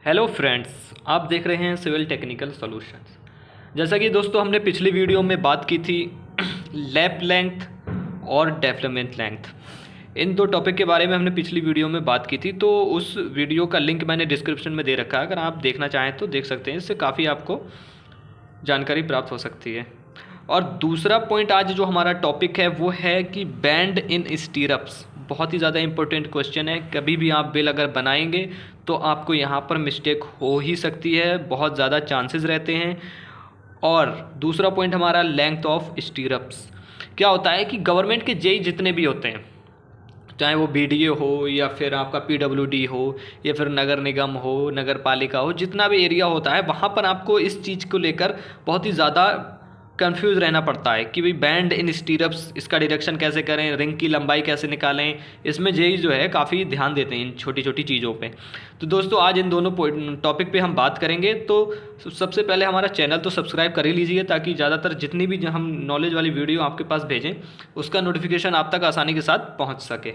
Hello friends, आप देख रहे हैं सिविल टेक्निकल सॉल्यूशंस। जैसा कि दोस्तों हमने पिछली वीडियो में बात की थी लैप लेंथ और डेवलपमेंट लेंथ, इन दो टॉपिक के बारे में हमने पिछली वीडियो में बात की थी। तो उस वीडियो का लिंक मैंने डिस्क्रिप्शन में दे रखा है, अगर आप देखना चाहें तो देख सकते हैं। इससे काफ़ी आपको जानकारी प्राप्त हो सकती है। और दूसरा पॉइंट आज जो हमारा टॉपिक है वो है कि बैंड इन स्टीरअप्स। बहुत ही ज़्यादा इंपॉर्टेंट क्वेश्चन है। कभी भी आप बिल अगर बनाएंगे तो आपको यहाँ पर मिस्टेक हो ही सकती है, बहुत ज़्यादा चांसेस रहते हैं। और दूसरा पॉइंट हमारा लेंथ ऑफ स्टीरअप्स। क्या होता है कि गवर्नमेंट के जेई जितने भी होते हैं, चाहे वो बीडीए हो या फिर आपका पीडब्ल्यूडी हो या फिर नगर निगम हो, नगर पालिका हो, जितना भी एरिया होता है वहाँ पर आपको इस चीज़ को लेकर बहुत ही ज़्यादा कंफ्यूज रहना पड़ता है कि भाई बैंड इन स्टीरअप्स, इसका डिरेक्शन कैसे करें, रिंग की लंबाई कैसे निकालें। इसमें जेई जो है काफ़ी ध्यान देते हैं इन छोटी छोटी चीज़ों पे। तो दोस्तों आज इन दोनों टॉपिक पे हम बात करेंगे। तो सबसे पहले हमारा चैनल तो सब्सक्राइब कर ही लीजिए, ताकि ज़्यादातर जितनी भी हम नॉलेज वाली वीडियो आपके पास भेजें उसका नोटिफिकेशन आप तक आसानी के साथ पहुँच सके।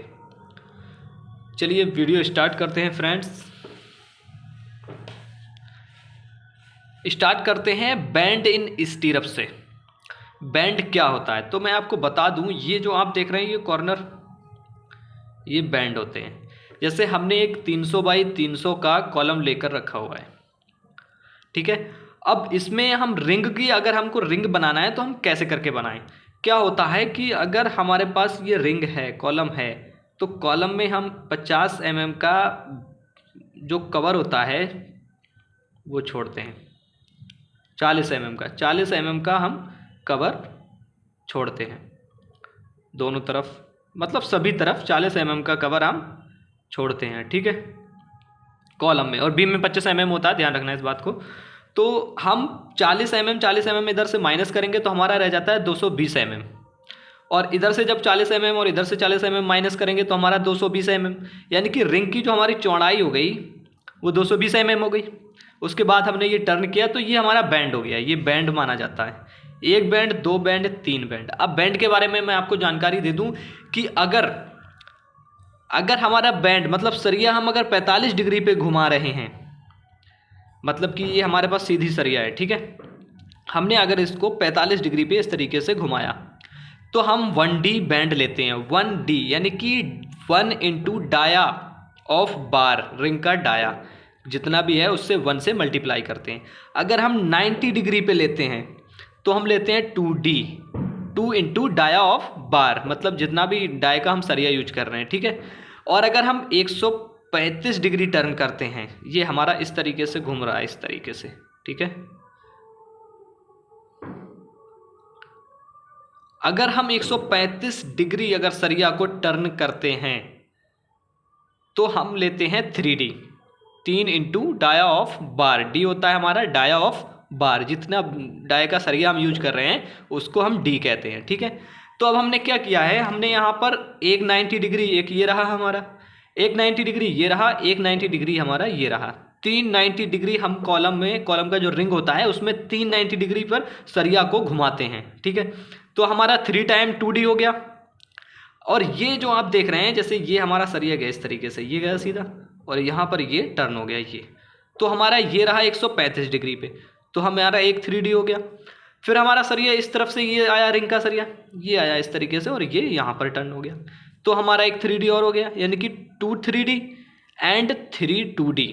चलिए वीडियो स्टार्ट करते हैं फ्रेंड्स। स्टार्ट करते हैं बैंड इन स्टीरअप से। बैंड क्या होता है तो मैं आपको बता दूं, ये जो आप देख रहे हैं ये कॉर्नर, ये बैंड होते हैं। जैसे हमने एक 300 बाई 300 का कॉलम लेकर रखा हुआ है, ठीक है। अब इसमें हम रिंग की, अगर हमको रिंग बनाना है तो हम कैसे करके बनाएं। क्या होता है कि अगर हमारे पास ये रिंग है, कॉलम है, तो कॉलम में हम 50 mm का जो कवर होता है वो छोड़ते हैं। 40 mm का हम कवर छोड़ते हैं दोनों तरफ, मतलब सभी तरफ 40 mm का कवर हम छोड़ते हैं, ठीक है, कॉलम में। और बीम में 25 mm होता है, ध्यान रखना इस बात को। तो हम 40 mm इधर से माइनस करेंगे तो हमारा रह जाता है 220 mm। और इधर से जब 40 mm और इधर से 40 mm माइनस करेंगे तो हमारा 220 mm। यानी कि रिंग की जो हमारी चौड़ाई हो गई वो 220 mm हो गई। उसके बाद हमने ये टर्न किया तो ये हमारा बैंड हो गया, ये बैंड माना जाता है। एक बैंड, दो बैंड, तीन बैंड। अब बैंड के बारे में मैं आपको जानकारी दे दूं कि अगर हमारा बैंड, मतलब सरिया हम अगर 45 डिग्री पे घुमा रहे हैं, मतलब कि ये हमारे पास सीधी सरिया है, ठीक है, हमने अगर इसको 45 डिग्री पे इस तरीके से घुमाया तो हम 1D बैंड लेते हैं। 1D यानी कि 1 into dia of bar, ring का डाया जितना भी है उससे 1 से मल्टीप्लाई करते हैं। अगर हम 90 डिग्री पे लेते हैं तो हम लेते हैं 2D, 2 इंटू डाया ऑफ बार, मतलब जितना भी डाय का हम सरिया यूज कर रहे हैं, ठीक है। और अगर हम 135 डिग्री टर्न करते हैं, ये हमारा इस तरीके से घूम रहा है, इस तरीके से, ठीक है। अगर हम 135 डिग्री अगर सरिया को टर्न करते हैं तो हम लेते हैं 3D, 3 into dia of bar. D होता है हमारा डाया ऑफ बार, जितना डाय का सरिया हम यूज कर रहे हैं उसको हम डी कहते हैं, ठीक है। तो अब हमने क्या किया है, हमने यहाँ पर एक 90 डिग्री, एक ये रहा हमारा, एक 90 डिग्री ये रहा, एक 90 डिग्री हमारा ये रहा, 3 90 डिग्री हम कॉलम में, कॉलम का जो रिंग होता है उसमें 3 90 डिग्री पर सरिया को घुमाते हैं, ठीक है। तो हमारा 3 टाइम 2D हो गया। और ये जो आप देख रहे हैं, जैसे ये हमारा सरिया गया इस तरीके से, ये गया सीधा और यहाँ पर ये टर्न हो गया, ये तो हमारा ये रहा 135 डिग्री पे, तो हमारा एक 3D हो गया। फिर हमारा सरिया इस तरफ से ये आया, रिंग का सरिया ये आया इस तरीके से और ये यहाँ पर टर्न हो गया, तो हमारा एक 3D और हो गया, यानी कि 2 3D एंड 3 2D,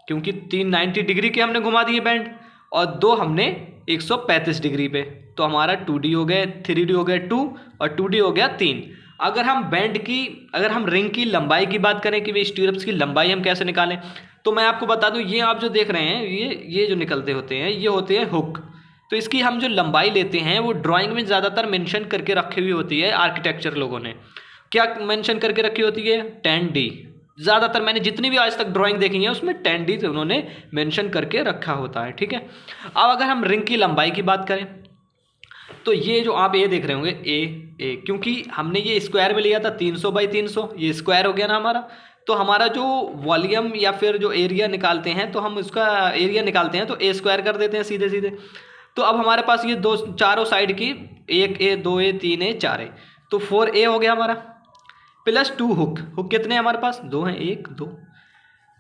क्योंकि 3 90 डिग्री के हमने घुमा दिए बैंड और 2 हमने 135 डिग्री पे, तो हमारा 2D हो गए, 3D हो गए 2 और 2D हो गया 3। अगर हम बैंड की, अगर हम रिंग की लंबाई की बात करें कि भाई स्टीरअप्स की लंबाई हम कैसे निकालें, तो मैं आपको बता दूं, ये आप जो देख रहे हैं, ये जो निकलते होते हैं ये होते हैं हुक। तो इसकी हम जो लंबाई लेते हैं वो ड्राइंग में ज़्यादातर मेंशन करके रखी हुई होती है। आर्किटेक्चर लोगों ने क्या मेंशन करके रखी होती है, 10D। ज़्यादातर मैंने जितनी भी आज तक ड्राइंग देखी है उसमें 10D उन्होंने मेंशन करके रखा होता है, ठीक है। अब अगर हम रिंग की लंबाई की बात करें तो ये जो आप ये देख रहे होंगे ए, क्योंकि हमने ये स्क्वायर में लिया था 300 बाई 300, ये स्क्वायर हो गया ना हमारा। तो हमारा जो वॉल्यूम या फिर जो एरिया निकालते हैं, तो हम उसका एरिया निकालते हैं तो ए स्क्वायर कर देते हैं सीधे सीधे। तो अब हमारे पास ये दो चारों साइड की 1A 2A 3A 4A, तो 4A हो गया हमारा, प्लस 2 हुक। हुक कितने हैं हमारे पास, 2 हैं, 1 2,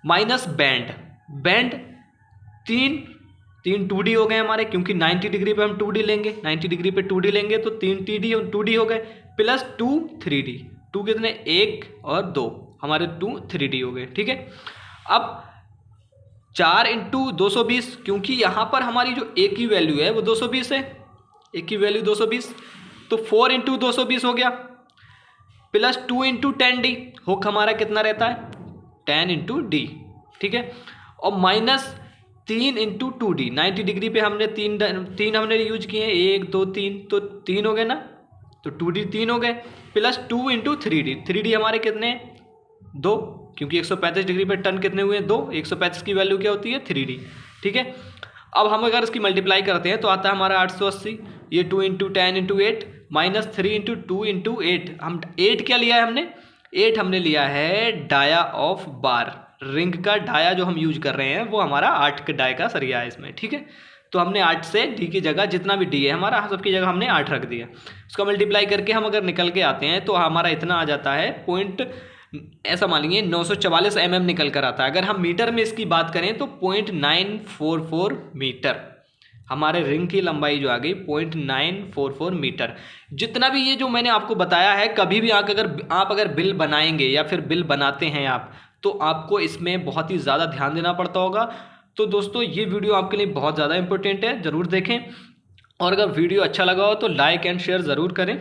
माइनस बैंड। बैंड तीन 2D हो गए हमारे, क्योंकि 90 डिग्री पे हम 2D लेंगे, 90 डिग्री पे 2D लेंगे तो 3 2D हो गए, प्लस 2 3D। 2 कितने, 1 और 2, हमारे 2 3D हो गए। ठीक है, अब 4 इंटू 220, क्योंकि यहाँ पर हमारी जो ए की वैल्यू है वो 220 है, ए की वैल्यू 220, तो 4 इंटू 220 हो गया, प्लस 2 इंटू 10D, हुक हमारा कितना रहता है 10 इंटू डी। ठीक है, और माइनस 3 इंटू 2D, 90 डिग्री पे हमने तीन हमने यूज किए हैं, 1 2 3, तो 3 हो गए ना, तो 2D 3 हो गए, प्लस 2 इंटू 3D, 3D हमारे कितने 2, क्योंकि 135 डिग्री पे टर्न कितने हुए 2, 135 की वैल्यू क्या होती है 3D। ठीक है, अब हम अगर इसकी मल्टीप्लाई करते हैं तो आता है हमारा 880, ये 2 into 10 into 8 minus 3 into 2 into 8, हम 8 क्या लिया है हमने, 8 हमने लिया है डाया ऑफ बार, रिंग का डाया जो हम यूज कर रहे हैं वो हमारा 8 के डाय का सरिया है इसमें। ठीक है, तो हमने 8 से डी की जगह जितना भी डी है हमारा सबकी जगह हमने 8 रख दिया, उसका मल्टीप्लाई करके हम अगर निकल के आते हैं तो हमारा इतना आ जाता है पॉइंट, ऐसा मान लीजिए 944 mm निकल कर आता है। अगर हम मीटर में इसकी बात करें तो 0.944 मीटर, हमारे रिंग की लंबाई जो आ गई 0.944 मीटर। जितना भी ये जो मैंने आपको बताया है, कभी भी आप अगर बिल बनाएंगे या फिर बिल बनाते हैं आप, तो आपको इसमें बहुत ही ज़्यादा ध्यान देना पड़ता होगा। तो दोस्तों ये वीडियो आपके लिए बहुत ज़्यादा इंपॉर्टेंट है, ज़रूर देखें, और अगर वीडियो अच्छा लगा हो तो लाइक एंड शेयर ज़रूर करें।